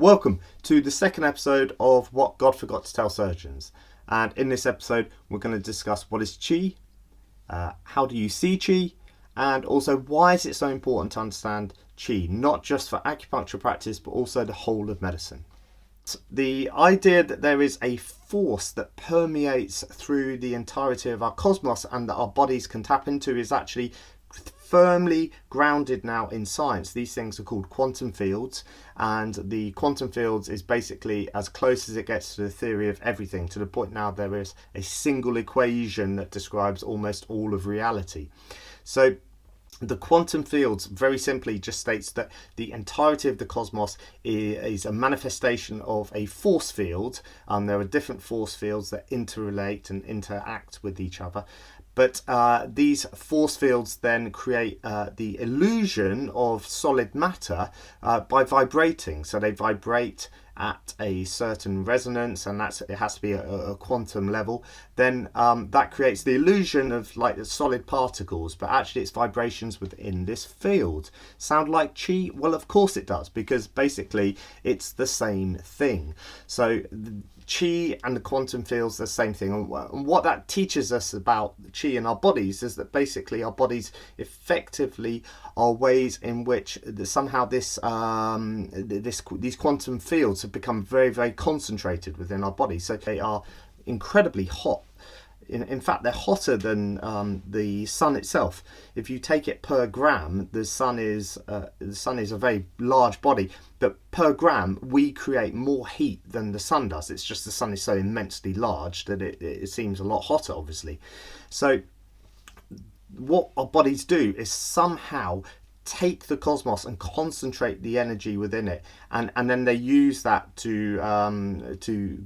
Welcome to the second episode of What God Forgot to Tell Surgeons. And in this episode, we're going to discuss what is qi, how do you see qi, and also why is it so important to understand qi, not just for acupuncture practice, but also the whole of medicine. The idea that there is a force that permeates through the entirety of our cosmos and that our bodies can tap into is actually firmly grounded now in science. These things are called quantum fields, and the quantum fields is basically as close as it gets to the theory of everything, to the point now there is a single equation that describes almost all of reality. So the quantum fields very simply just states that the entirety of the cosmos is a manifestation of a force field. There are different force fields that interrelate and interact with each other. But these force fields then create the illusion of solid matter by vibrating. So they vibrate at a certain resonance, and it has to be a quantum level. Then that creates the illusion of like the solid particles, but actually it's vibrations within this field. Sound like qi? Well, of course it does, because basically it's the same thing. So qi and the quantum fields are the same thing, and what that teaches us about qi in our bodies is that basically our bodies effectively are ways in which somehow these quantum fields have become very, very concentrated within our body. So they are incredibly hot. In fact, they're hotter than the sun itself. If you take it per gram, the sun is a very large body, but per gram we create more heat than the sun does. It's just the sun is so immensely large that it seems a lot hotter, obviously. So what our bodies do is somehow take the cosmos and concentrate the energy within it, and then they use that to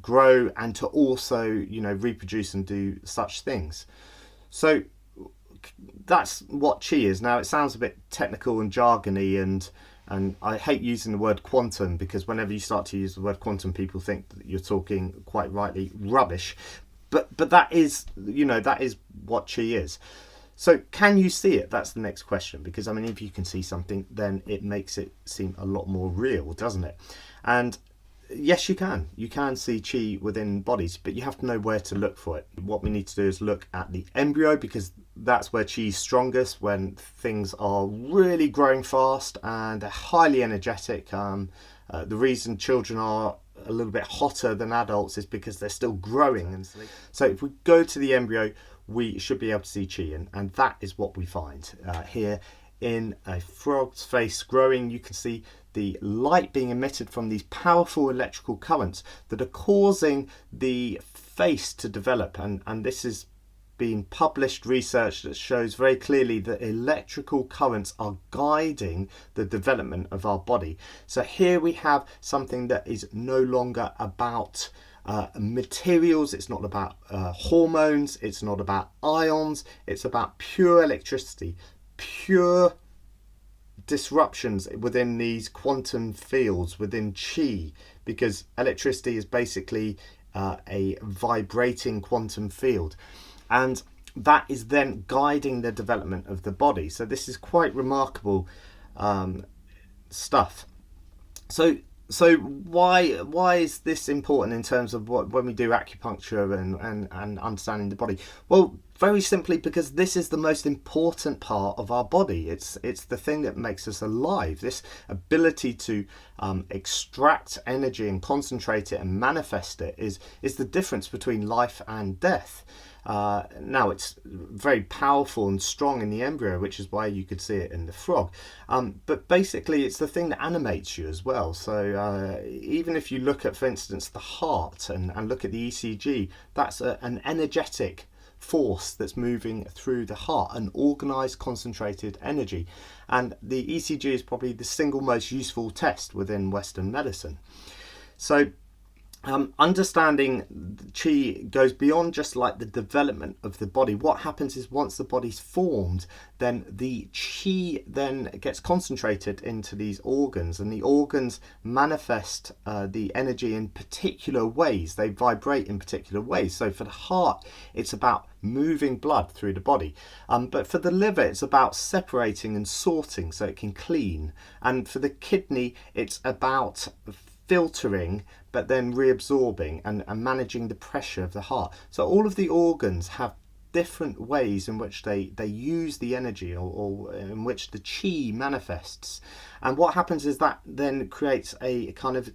grow and to also reproduce and do such things. So that's what qi is. Now it sounds a bit technical and jargony, and I hate using the word quantum, because whenever you start to use the word quantum, people think that you're talking, quite rightly, rubbish. But that is what qi is. So can you see it? That's the next question, because I mean, if you can see something, then it makes it seem a lot more real, doesn't it? And yes, you can see qi within bodies, but you have to know where to look for it. What we need to do is look at the embryo, because that's where qi is strongest, when things are really growing fast and they're highly energetic. The reason children are a little bit hotter than adults is because they're still growing. And so if we go to the embryo, we should be able to see qi, and that is what we find here in a frog's face growing. You can see the light being emitted from these powerful electrical currents that are causing the face to develop, and this is being published research that shows very clearly that electrical currents are guiding the development of our body. So here we have something that is no longer about materials, it's not about hormones, it's not about ions, it's about pure electricity, pure disruptions within these quantum fields, within qi, because electricity is basically a vibrating quantum field, and that is then guiding the development of the body. So this is quite remarkable stuff. So why is this important in terms of when we do acupuncture and understanding the body? Well, very simply because this is the most important part of our body. It's the thing that makes us alive. This ability to extract energy and concentrate it and manifest it is the difference between life and death. Now it's very powerful and strong in the embryo, which is why you could see it in the frog, but basically it's the thing that animates you as well. So even if you look at, for instance, the heart and look at the ECG, that's an energetic force that's moving through the heart, an organized concentrated energy, and the ECG is probably the single most useful test within Western medicine. So understanding qi goes beyond just like the development of the body. What happens is once the body's formed, then the qi then gets concentrated into these organs, and the organs manifest the energy in particular ways. They vibrate in particular ways. So for the heart, it's about moving blood through the body, but for the liver, it's about separating and sorting so it can clean, and for the kidney, it's about filtering but then reabsorbing and managing the pressure of the heart. So all of the organs have different ways in which they use the energy, or in which the chi manifests. And what happens is that then creates a kind of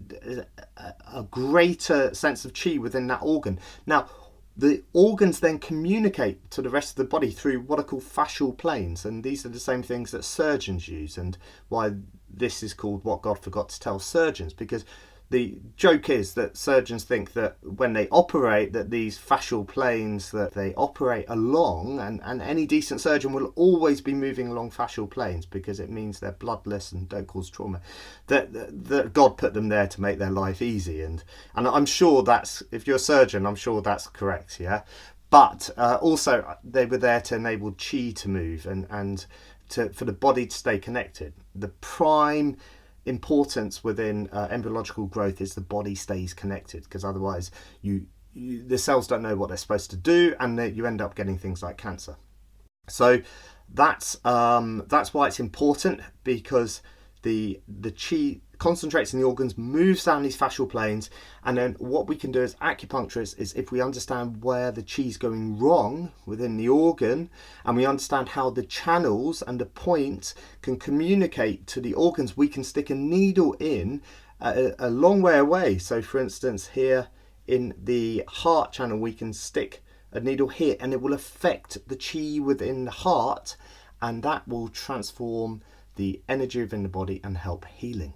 a greater sense of chi within that organ. Now, the organs then communicate to the rest of the body through what are called fascial planes, and these are the same things that surgeons use, and why this is called What God Forgot to Tell Surgeons, because the joke is that surgeons think that when they operate, that these fascial planes that they operate along, and any decent surgeon will always be moving along fascial planes because it means they're bloodless and don't cause trauma, that God put them there to make their life easy. And I'm sure that's, if you're a surgeon, I'm sure that's correct, yeah? But also they were there to enable chi to move and for the body to stay connected. The prime importance within embryological growth is the body stays connected, because otherwise the cells don't know what they're supposed to do, and you end up getting things like cancer. So that's why it's important, because the chi concentrates in the organs, moves down these fascial planes, and then what we can do as acupuncturists is, if we understand where the chi is going wrong within the organ, and we understand how the channels and the points can communicate to the organs, we can stick a needle in a long way away. So for instance, here in the heart channel, we can stick a needle here, and it will affect the chi within the heart, and that will transform the energy within the body and help healing.